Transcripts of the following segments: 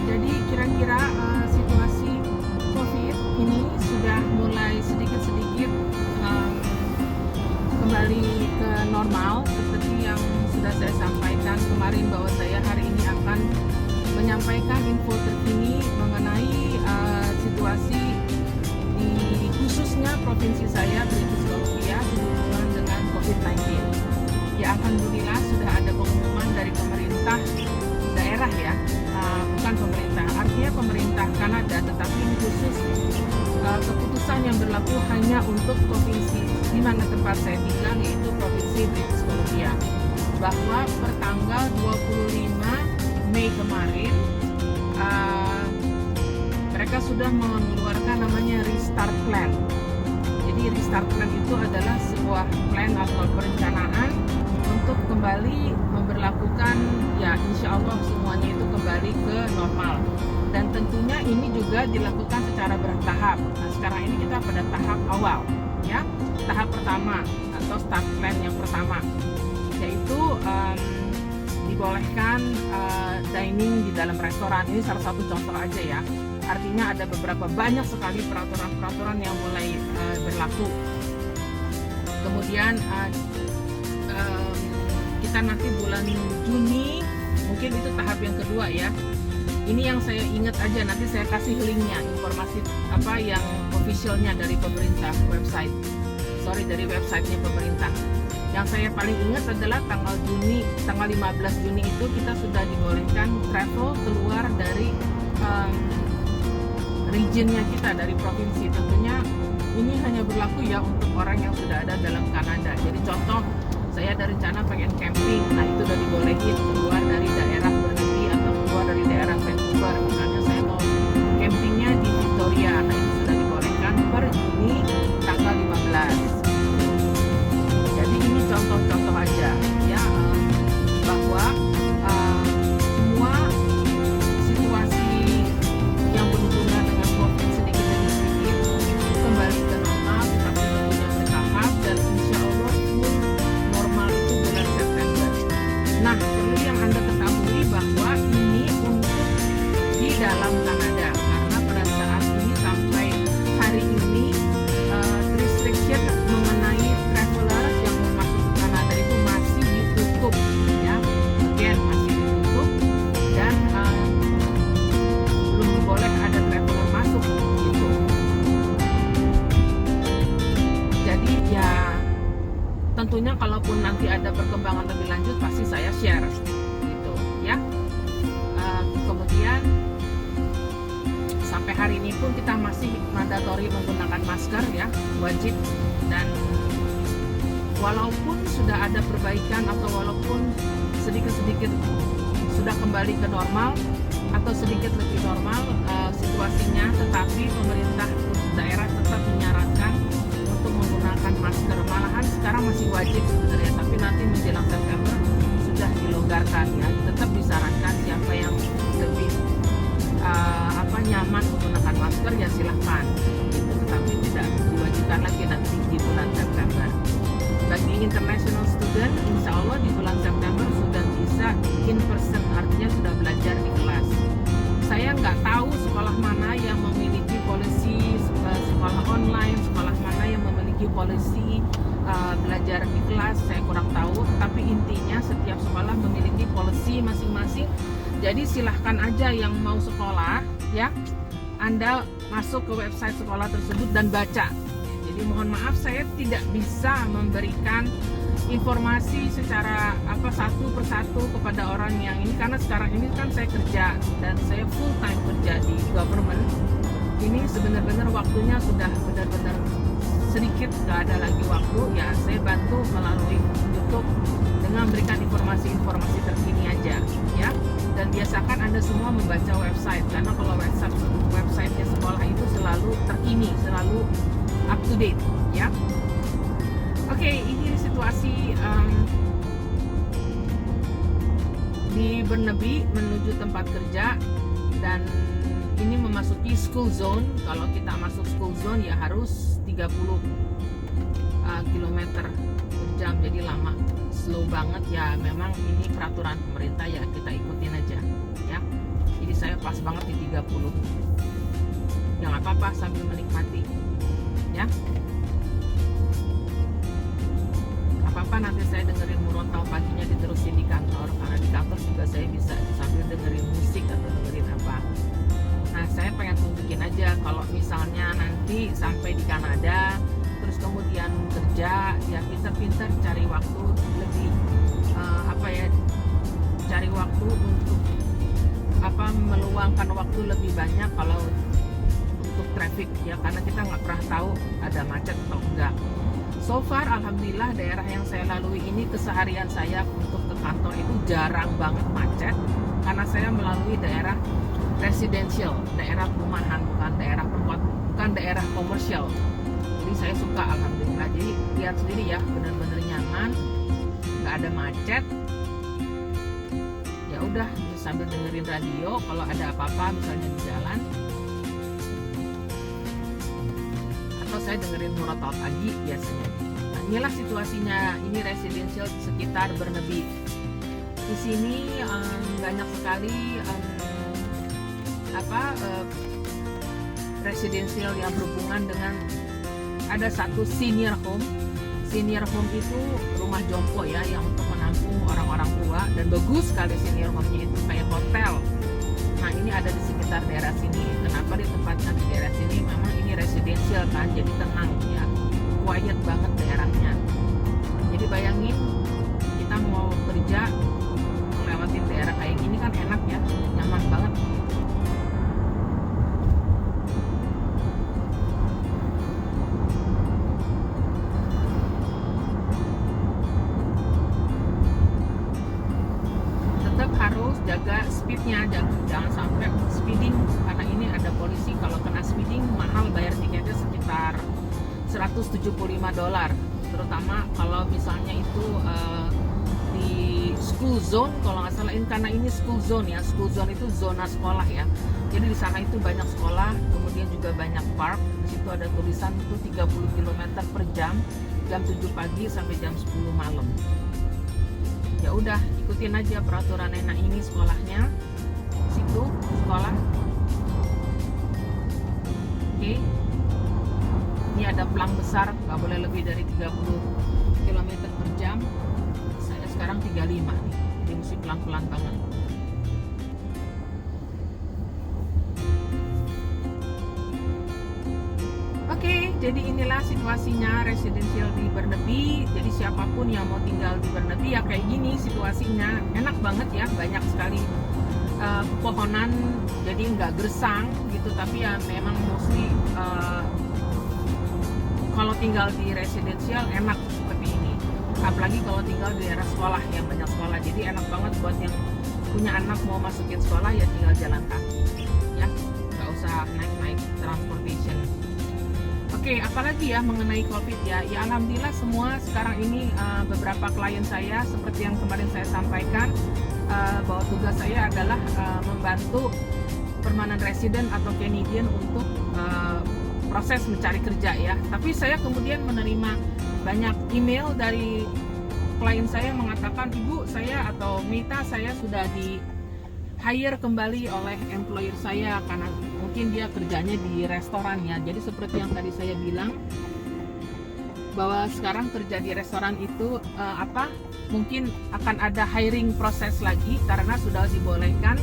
Jadi kira-kira situasi COVID ini sudah mulai sedikit-sedikit kembali ke normal seperti yang sudah saya sampaikan kemarin, bahwa saya hari ini akan menyampaikan info terkini mengenai situasi di khususnya provinsi saya, British Columbia, berhubungan dengan COVID-19. Ya, alhamdulillah sudah ada pengumuman dari pemerintah daerah ya, bukan pemerintah, artinya pemerintah Kanada, tetapi ini khusus keputusan yang berlaku hanya untuk provinsi di mana tempat saya tinggal, yaitu provinsi British Columbia, bahwa pertanggal 25 Mei kemarin mereka sudah mengeluarkan namanya Restart Plan. Jadi Restart Plan itu adalah sebuah plan atau perencanaan untuk kembali memberlakukan, ya insya Allah semuanya itu kembali ke normal. Dan tentunya ini juga dilakukan secara bertahap. Nah, sekarang ini kita pada tahap awal, ya, tahap pertama atau start plan yang pertama, yaitu dibolehkan dining di dalam restoran. Ini salah satu contoh aja ya. Artinya ada banyak sekali peraturan-peraturan yang mulai berlaku. Kemudian kita nanti bulan Juni, mungkin itu tahap yang kedua ya. Ini yang saya ingat aja, nanti saya kasih linknya, informasi apa yang officialnya dari pemerintah dari websitenya pemerintah. Yang saya paling ingat adalah tanggal 15 Juni itu kita sudah dibolehkan travel keluar dari regionnya kita, dari provinsi. Tentunya ini hanya berlaku ya untuk orang yang sudah ada dalam Kanada. Jadi contoh, saya ada rencana pengen camping, nah itu udah dibolehin keluar dari daerah Burnaby atau keluar dari daerah Vancouver. Misalnya saya mau campingnya di Victoria, nah itu sudah dibolehkan per Juni tanggal 15. Jadi ini contoh-contoh aja ya, bahwa semua situasi yang berhubungan dengan COVID sedikit demi sedikit kembali ke normal, tetapi tentunya bertahap, dan insya Allah full normal itu bulan September. Nah, perlu yang Anda ketahui bahwa ini untuk di dalam Kanada, karena pada saat ini sampai hari ini restriction mengenai traveler yang mau masuk ke Kanada itu masih ditutup ya, masih ditutup, dan belum boleh ada traveler masuk gitu. Jadi ya tentunya kalaupun nanti ada perkembangan lebih lanjut pasti saya share gitu ya. Kemudian sampai hari ini pun kita masih mandatori menggunakan masker ya, wajib. Dan walaupun sudah ada perbaikan atau walaupun sedikit-sedikit sudah kembali ke normal atau sedikit lebih normal situasinya, tetapi pemerintah daerah tetap menyarankan untuk menggunakan masker. Malahan sekarang masih wajib sebenarnya, tapi nanti menjelang September sudah dilonggarkan ya. Tetap disarankan siapa yang lebih nyaman menggunakan masker ya silahkan gitu, tetapi tidak diwajibkan lagi nanti di bulan September. Bagi international student, insya Allah di bulan September sudah bisa in person, artinya sudah belajar di kelas. Saya nggak tahu sekolah mana yang memiliki polisi sekolah online, sekolah mana yang memiliki polisi belajar di kelas, saya kurang tahu. Tapi intinya setiap sekolah memiliki polisi masing-masing. Jadi silahkan aja yang mau sekolah ya, Anda masuk ke website sekolah tersebut dan baca. Jadi mohon maaf saya tidak bisa memberikan informasi secara satu persatu kepada orang yang ini, karena sekarang ini kan saya kerja dan saya full time kerja di government. Ini sebenarnya waktunya sudah benar-benar sedikit, gak ada lagi waktu ya. Saya bantu melalui YouTube dengan memberikan informasi-informasi terkini aja ya. Dan biasakan Anda semua membaca website, karena kalau websitenya sekolah itu selalu terkini, selalu up to date ya. Oke, ini situasi di Burnaby menuju tempat kerja, dan ini memasuki school zone. Kalau kita masuk school zone ya harus 30 km per jam, jadi lama, slow banget ya. Memang ini peraturan pemerintah ya, kita ikutin aja ya. Jadi saya pas banget di 30. Ya nggak apa-apa, sambil menikmati ya. Apa-apa nanti saya dengerin murotal paginya diterusin di kantor, karena di kantor juga saya bisa sambil dengerin musik atau dengerin apa. Nah, saya pengen tunjukin aja kalau misalnya nanti sampai di Kanada terus kemudian kerja, ya pintar-pintar cari waktu lebih cari waktu untuk meluangkan waktu lebih banyak kalau untuk traffic ya, karena kita nggak pernah tahu ada macet atau enggak. So far alhamdulillah daerah yang saya lalui ini keseharian saya untuk ke kantor itu jarang banget macet, karena saya melalui daerah residential, daerah perumahan, bukan daerah perkotaan, bukan daerah komersial. Jadi saya suka alhamdulillah. Jadi lihat sendiri ya, benar-benar nyaman, nggak ada macet. Ya udah, sambil dengerin radio kalau ada apa-apa misalnya di jalan, atau saya dengerin murotal pagi biasanya. Nah, inilah situasinya, ini residential sekitar Burnaby. Di sini banyak sekali residensial yang berhubungan dengan, ada satu senior home. Senior home itu rumah jompo ya, yang untuk menampung orang-orang tua, dan bagus sekali senior home-nya itu kayak hotel. Nah, ini ada di sekitar daerah sini. Kenapa ditempatkan di daerah sini? Memang ini residensial kan, jadi tenang ya, quiet banget daerahnya. Jadi bayangin kita mau kerja ngelewatin daerah kayak gini kan enak ya, nyaman banget. Harus jaga speednya, jangan sampai speeding, karena ini ada polisi. Kalau kena speeding mahal, bayar tiketnya sekitar $175, terutama kalau misalnya itu di school zone kalau nggak salah, karena ini school zone ya. School zone itu zona sekolah ya, jadi di sana itu banyak sekolah, kemudian juga banyak park. Di situ ada tulisan itu 30 km per jam 7 pagi sampai jam 10 malam. Ya udah, ikutin aja peraturan. Nah, ini sekolahnya, situ sekolah. Oke. Ini ada pelang besar, nggak boleh lebih dari 30 km per jam. Saya sekarang 35 nih, jadi mesti pelan-pelan banget. Oke, jadi inilah situasinya residential di Burnaby. Jadi siapapun yang mau tinggal di Burnaby ya kayak gini situasinya, enak banget ya, banyak sekali pepohonan, jadi nggak gersang gitu. Tapi ya memang mostly kalau tinggal di residential enak seperti ini. Apalagi kalau tinggal di daerah sekolah yang banyak sekolah, jadi enak banget buat yang punya anak mau masukin sekolah ya tinggal jalan kaki ya, nggak usah naik transportation. Oke, apalagi ya mengenai COVID ya. Ya alhamdulillah semua sekarang ini beberapa klien saya seperti yang kemarin saya sampaikan, bahwa tugas saya adalah membantu permanent resident atau Canadian untuk proses mencari kerja ya. Tapi saya kemudian menerima banyak email dari klien saya mengatakan, Ibu, saya atau Mita, saya sudah di hire kembali oleh employer saya karena mungkin dia kerjanya di restoran ya. Jadi seperti yang tadi saya bilang, bahwa sekarang kerja di restoran itu mungkin akan ada hiring proses lagi karena sudah dibolehkan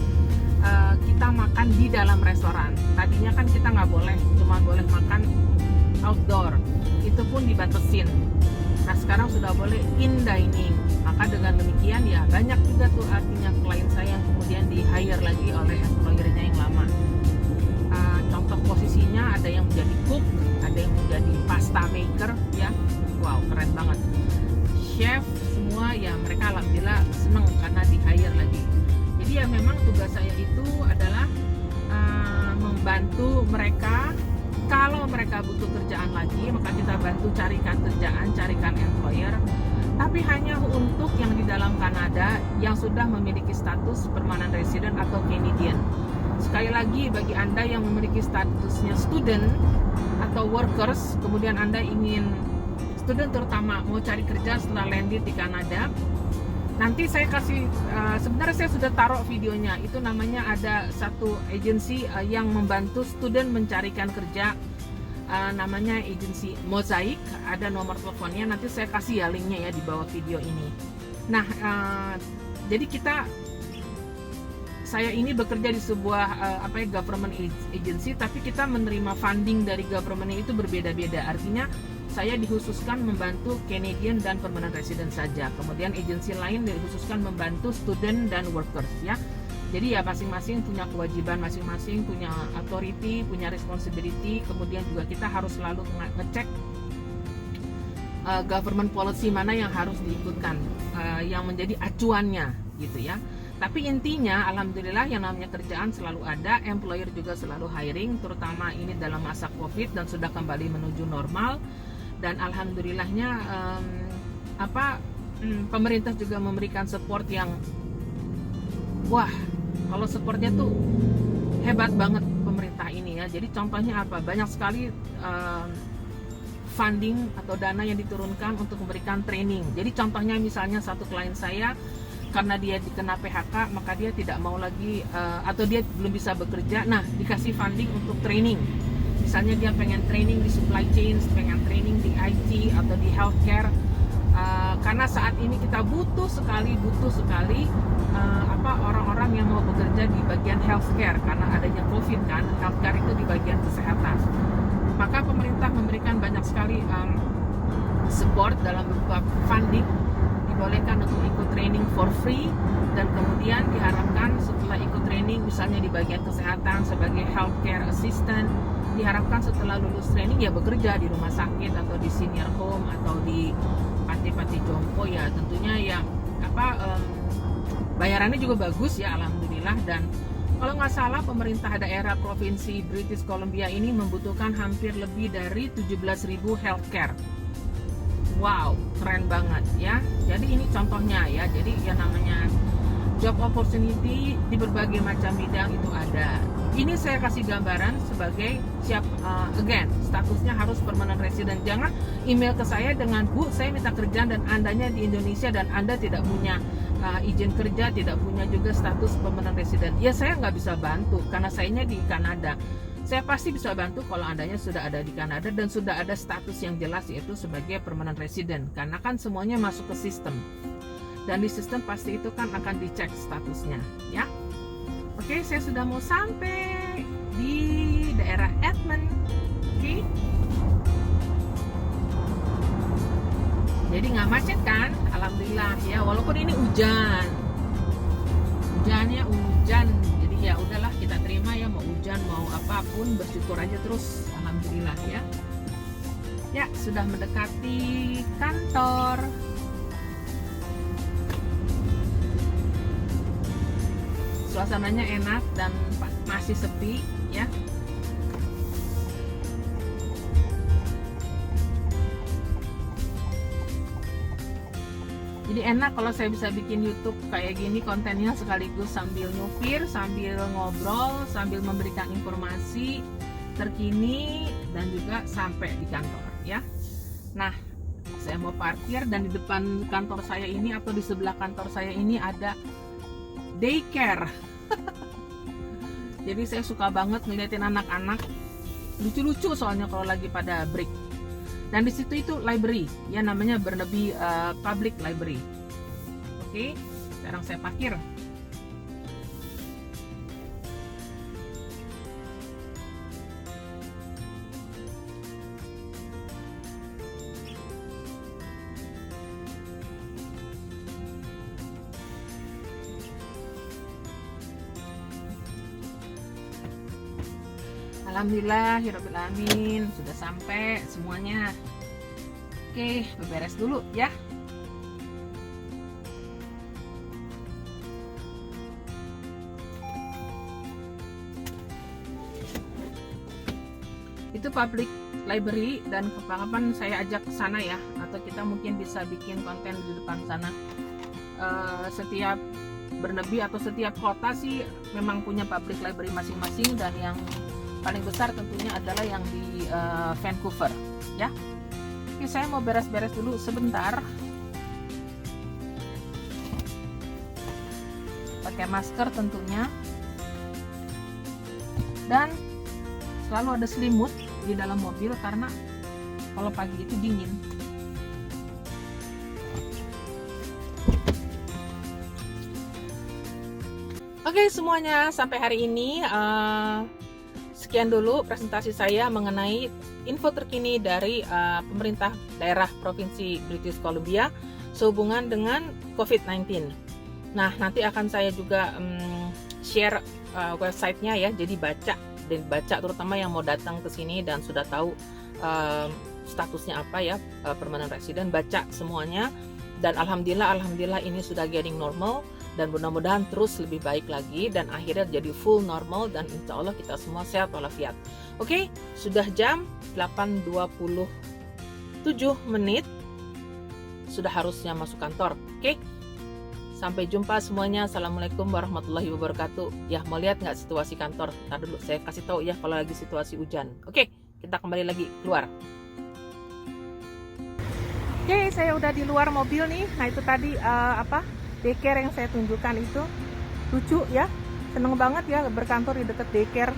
kita makan di dalam restoran. Tadinya kan kita nggak boleh, cuma boleh makan outdoor, itu pun dibatasin. Nah sekarang sudah boleh in dining. Maka dengan demikian ya banyak juga tuh artinya klien saya yang kemudian di hire lagi oleh employernya yang lama. Contoh posisinya ada yang menjadi cook, ada yang menjadi pasta maker ya. Wow, keren banget. Chef semua ya, mereka alhamdulillah seneng karena di hire lagi. Jadi ya memang tugas saya itu adalah membantu mereka. Kalau mereka butuh kerjaan lagi, maka kita bantu carikan kerjaan, carikan employer. Tapi hanya untuk yang di dalam Kanada yang sudah memiliki status permanent resident atau Canadian. Sekali lagi, bagi Anda yang memiliki statusnya student atau workers, kemudian Anda ingin, student terutama, mau cari kerja setelah landed di Kanada, Nanti saya kasih, sebenarnya saya sudah taruh videonya. Itu namanya ada satu agensi yang membantu student mencarikan kerja, namanya agensi Mosaic. Ada nomor teleponnya, nanti saya kasih ya linknya ya di bawah video ini. Nah, jadi saya ini bekerja di sebuah government agency, tapi kita menerima funding dari government itu berbeda-beda. Artinya saya dikhususkan membantu Canadian dan permanent resident saja. Kemudian agensi lain dikhususkan membantu student dan workers ya. Jadi ya masing-masing punya kewajiban, masing-masing punya authority, punya responsibility. Kemudian juga kita harus selalu ngecek government policy mana yang harus diikutkan, yang menjadi acuannya gitu ya. Tapi intinya alhamdulillah yang namanya kerjaan selalu ada, employer juga selalu hiring, terutama ini dalam masa Covid dan sudah kembali menuju normal. Dan alhamdulillahnya pemerintah juga memberikan support yang kalau supportnya tuh hebat banget pemerintah ini ya. Jadi contohnya apa? Banyak sekali funding atau dana yang diturunkan untuk memberikan training. Jadi contohnya misalnya satu klien saya, karena dia dikena PHK, maka dia tidak mau lagi atau dia belum bisa bekerja. Nah, dikasih funding untuk training. Misalnya dia pengen training di supply chain, pengen training di IT atau di healthcare, karena saat ini kita butuh sekali orang-orang yang mau bekerja di bagian healthcare karena adanya COVID kan, healthcare itu di bagian kesehatan. Maka pemerintah memberikan banyak sekali support dalam berupa funding, dibolehkan untuk ikut training for free, dan kemudian diharapkan setelah ikut training misalnya di bagian kesehatan sebagai healthcare assistant, diharapkan setelah lulus training ya bekerja di rumah sakit atau di senior home atau di panti-panti jompo ya, tentunya ya bayarannya juga bagus ya alhamdulillah. Dan kalau nggak salah pemerintah daerah provinsi British Columbia ini membutuhkan hampir lebih dari 17.000 healthcare. Wow, keren banget ya. Jadi ini contohnya ya. Jadi yang namanya job opportunity di berbagai macam bidang itu ada. Ini saya kasih gambaran sebagai again, statusnya harus permanent resident. Jangan email ke saya dengan, Bu, saya minta kerjaan dan Andanya di Indonesia dan Anda tidak punya izin kerja, tidak punya juga status permanent resident. Ya saya nggak bisa bantu karena sayanya di Kanada. Saya pasti bisa bantu kalau Andanya sudah ada di Kanada dan sudah ada status yang jelas yaitu sebagai permanent resident. Karena kan semuanya masuk ke sistem. Dan di sistem pasti itu kan akan dicek statusnya ya. Oke, saya sudah mau sampai di daerah Edmond. Oke. Jadi nggak macet kan? Alhamdulillah ya, walaupun ini hujan. Hujannya hujan. Jadi ya udahlah kita terima ya, mau hujan mau apapun bersyukur aja terus. Alhamdulillah ya. Ya, sudah mendekati kantor. Suasananya enak dan masih sepi ya. Jadi enak kalau saya bisa bikin YouTube kayak gini, kontennya sekaligus sambil nyupir, sambil ngobrol, sambil memberikan informasi terkini dan juga sampai di kantor ya. Nah, saya mau parkir dan di depan kantor saya ini atau di sebelah kantor saya ini ada daycare. Jadi saya suka banget ngeliatin anak-anak, lucu-lucu soalnya kalau lagi pada break. Dan di situ itu library, ya namanya Burnaby Public Library. Oke, sekarang saya parkir. Alhamdulillah, hiraubil alamin, sudah sampai semuanya. Oke, beberes dulu ya. Itu public library dan kapan-kapan saya ajak ke sana ya, atau kita mungkin bisa bikin konten di depan sana. Setiap Burnaby atau setiap kota sih memang punya public library masing-masing, dan yang paling besar tentunya adalah yang di Vancouver ya. Oke, saya mau beres-beres dulu sebentar. pakai masker tentunya, dan selalu ada selimut di dalam mobil karena kalau pagi itu dingin. Oke semuanya, sampai hari ini sekian dulu presentasi saya mengenai info terkini dari pemerintah daerah Provinsi British Columbia sehubungan dengan COVID-19. Nah, nanti akan saya juga share websitenya ya, jadi baca terutama yang mau datang ke sini dan sudah tahu statusnya apa ya, permanent resident, baca semuanya. Dan alhamdulillah ini sudah getting normal, dan mudah-mudahan terus lebih baik lagi dan akhirnya jadi full normal, dan insya Allah kita semua sehat walafiat. Oke, sudah jam 8.27 menit, sudah harusnya masuk kantor. Oke, sampai jumpa semuanya. Assalamualaikum warahmatullahi wabarakatuh. Ya, mau lihat nggak situasi kantor? Ntar dulu saya kasih tahu ya kalau lagi situasi hujan. Oke, kita kembali lagi keluar. Oke, saya udah di luar mobil nih. Nah, itu tadi daycare yang saya tunjukkan itu lucu ya, seneng banget ya berkantor di dekat daycare.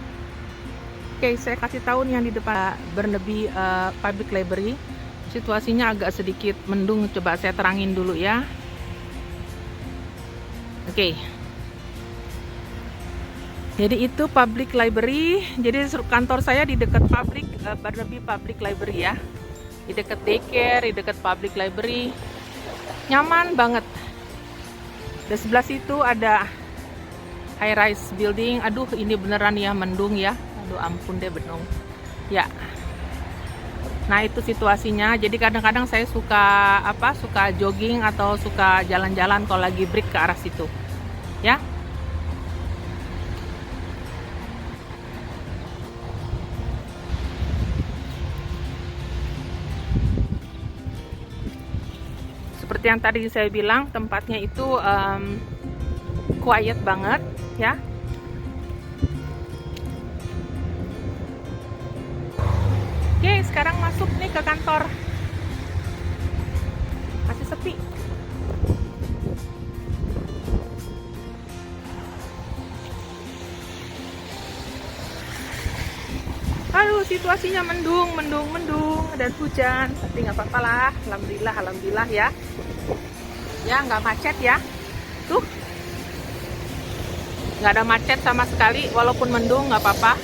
Oke, saya kasih tahu nih yang di depan Burnaby Public Library. Situasinya agak sedikit mendung, coba saya terangin dulu ya. Oke, jadi itu Public Library. Jadi kantor saya di dekat Burnaby Public Library ya, di dekat daycare, di dekat Public Library, nyaman banget. Di sebelah situ ada high rise building. Aduh, ini beneran ya mendung ya. Aduh, ampun deh benung. Ya. Nah, itu situasinya. Jadi kadang-kadang saya suka jogging atau suka jalan-jalan kalau lagi break ke arah situ. Ya. Seperti yang tadi saya bilang, tempatnya itu quiet banget ya. Oke, sekarang masuk nih ke kantor. Masih sepi. Aduh, situasinya mendung dan hujan, tapi nggak apa-apa lah. Alhamdulillah ya. Ya, nggak macet ya. Tuh, nggak ada macet sama sekali, walaupun mendung nggak apa-apa.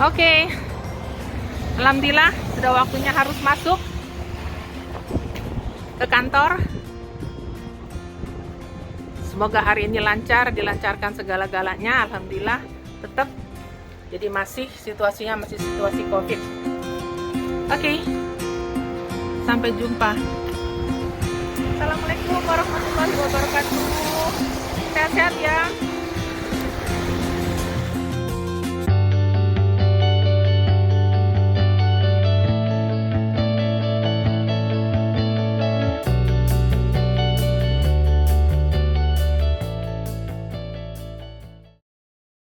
Oke, alhamdulillah sudah waktunya harus masuk ke kantor. Semoga hari ini lancar, dilancarkan segala-galanya. Alhamdulillah, tetap. Jadi situasinya masih situasi COVID. Oke, sampai jumpa. Assalamualaikum warahmatullahi wabarakatuh. Sehat-sehat ya.